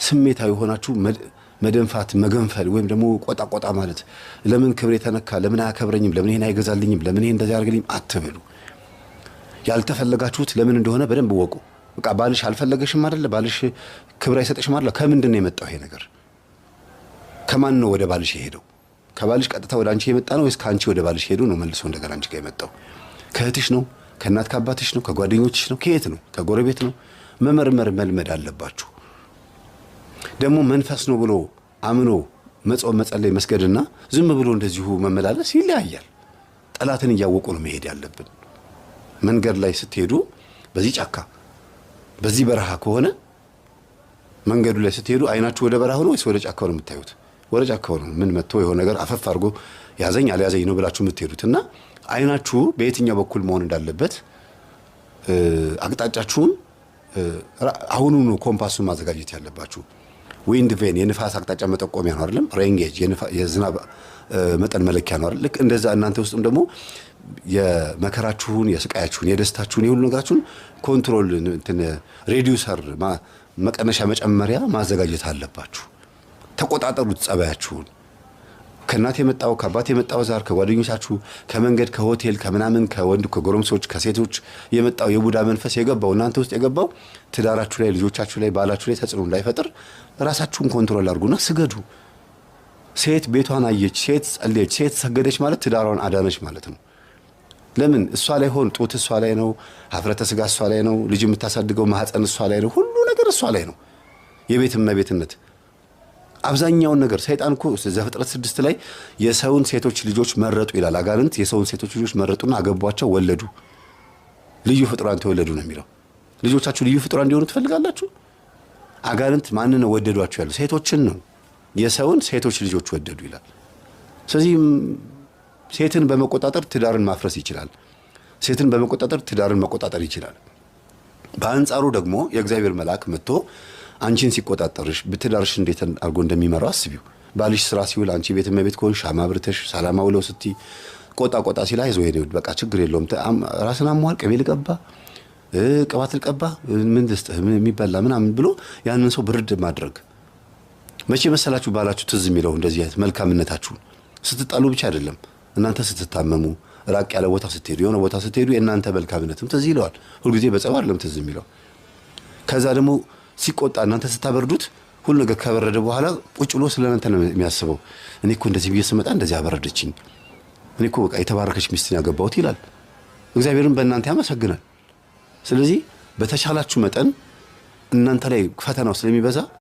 ስሜታዊ ሆናችሁ መደንፋት መገንፈል ወይም ደግሞ ቆጣ ማለት ለምን ክብሬ ተነካ ለምን አያከብረኝም ለምን ይሄን አይገዛልኝም ለምን ይሄን እንደዚህ ያርግልኝ አትበሉ ያልተፈለጋችሁት ለምን እንደሆነ በደንብ ወቁ በቃ ባልሽ አልፈለገሽም አይደል ባልሽ ክብር አይሰጥሽም አይደል ከምንድን ነው የመጣው ይሄ ነገር ከማን ነው ወደ ባልሽ የሄደው ከባልሽ ቀጥታ ወደ አንቺ የመጣ ነው ወይስ ካንቺ ወደ ባልሽ ሄዶ ነው መልሶ እንደገና አንቺ ጋር የመጣው ከእህትሽ ነው ከእናት ከአባትሽ ነው ከጓደኞችሽ ነው ከየት ነው ከጎረቤት ነው መመርመር መልመድ አለባችሁ ደግሞ መንፈስ ነው ብሎ አምኖ መጾም መጸለይ መስገድና ዝም ብሎ እንደዚሁ መመላለስ ይለያያል ጠላትን ያወቁ ነው መሄድ ያለብን መንገድ ላይ ስትሄዱ በዚህ ጫካ በዚህ በረሃ ከሆነ መንገዱ ላይ ስትሄዱ አይናችሁ ወደ በረሃው ነው ወይስ ወደ ጫካው ነው የምታዩት ወደ ጫካው ነው ምን መጥቶ የሆነ ነገር አፈፍ አድርጎ ያዘኝ አልያዘኝ ነው ብላችሁ የምትሄዱትና አይናችሁ በየትኛው በኩል መሆን እንዳለበት አቅጣጫችሁን አሁኑኑ ኮምፓሱን ማዘጋጀት ያለባችሁ ዊንድ ቬን የንፋስ አቅጣጫ መጠቆሚያ ነው አይደለም ሬንጌጅ የዝናብ መጠን መለኪያ ነው አይደል ልክ እንደዛ እናንተ ውስጥም ደግሞ የመከራችሁን የስቃያችሁን የደስታችሁን የሁሉ ነገራችሁን ኮንትሮል እንትን ሬዲዩሰር መቀነሻ መጨመሪያ ማዘጋጀት አለባችሁ ተቆጣጣሩት ጸባያችሁን ከእናት የመጣው ከአባት የመጣው ዛር ከጓደኞቻችሁ ከመንገድ ከሆቴል ከምናምን ከወንድ ከጎረምሶች ከሴቶች የመጣው የቡዳ መንፈስ የገባው እናንተ ውስጥ የገባው ትዳራችሁ ላይ ልጆቻችሁ ላይ ባላችሁ ላይ ተጽዕኖ እንዳይፈጥር ራሳችሁን ኮንትሮል አድርጉና ስገዱ ሴት ቤቷን አየች ሴት ጸለየች ሴት ሰገደች ማለት ትዳሯን አዳነች ማለት ነው ለምን እሷ ላይ ሆን ጡት እሷ ላይ ነው ሀፍረተ ስጋ እሷ ላይ ነው ልጅ የምታሳድገው ማህፀን እሷ ላይ ነው ሁሉ ነገር እሷ ላይ ነው የቤትና ቤትነት አብዛኛውን ነገር ሰይጣን እኮ ዘፍጥረት 6 ላይ የሰውን ሴቶች ልጆች መረጡ ይላል አጋንንት የሰውን ሴቶች ልጆች መረጡና አገቧቸው ወለዱ ልዩ ፍጡራን ተወለዱ ነው የሚለው ልጆቻችሁ ልዩ ፍጡራን እንዲሆኑ ትፈልጋላችሁ አጋንንት ማንን ነው ወደዷቸው ያለው ሴቶችን ነው የሰውን ሴቶች ልጆች ወደዱ ይላል ስለዚህ ሴትን በመቆጣጠር ትዳርን ማፍረስ ይችላል ሴትን በመቆጣጠር ትዳርን መቆጣጠር ይችላል በአንጻሩ ደግሞ የእግዚአብሔር መልአክ መጥቶ አንቺን ሲቆጣጠርሽ በትዳርሽ እንዴት አርጎ እንደሚመራው አስቢው ባልሽ ስራ ሲውል አንቺ ቤት መቤት ኮን ሻማ ብርተሽ ሰላም አውለው ስቲ ቆጣ ሲላ ይዞ ሄደው በቃ ችግር የለውም ራስና አሟል ቅቤ ልቀባ ቅባት ልቀባ ምን ደስተ የሚበላ ምናምን ብሎ ያንን ሰው ብርድ ማድረግ መቼ መሰላችሁ ባላችሁ ትዝ የሚለው እንደዚህ አይነት መልካምነታችሁ ስትጣሉ ብቻ አይደለም እናንተ ስትታመሙ ራቅ ያለ ቦታ ስትሄዱ የሆነ ቦታ ስትሄዱ የእናንተ መልካምነትም ትዝ ይለዋል ሁሉ ጊዜ በጸባ አይደለም ትዝ የሚለው ከዛ ደግሞ ሲቆጣ እናንተ ስታበርዱት ሁሉ ነገር ከበረደ በኋላ ቁጭ ብሎ ስለእናንተ ነው የሚያስበው እኔ እኮ እንደዚህ ብዬ ስመጣ እንደዚህ አበረደችኝ እኔ እኮ በቃ የተባረከች ሚስትን ያገባሁት ይላል እግዚአብሔርን በእናንተ ያመሰግናል ስለዚህ በተቻላችሁ መጠን እናንተ ላይ ፈተናው ስለሚበዛ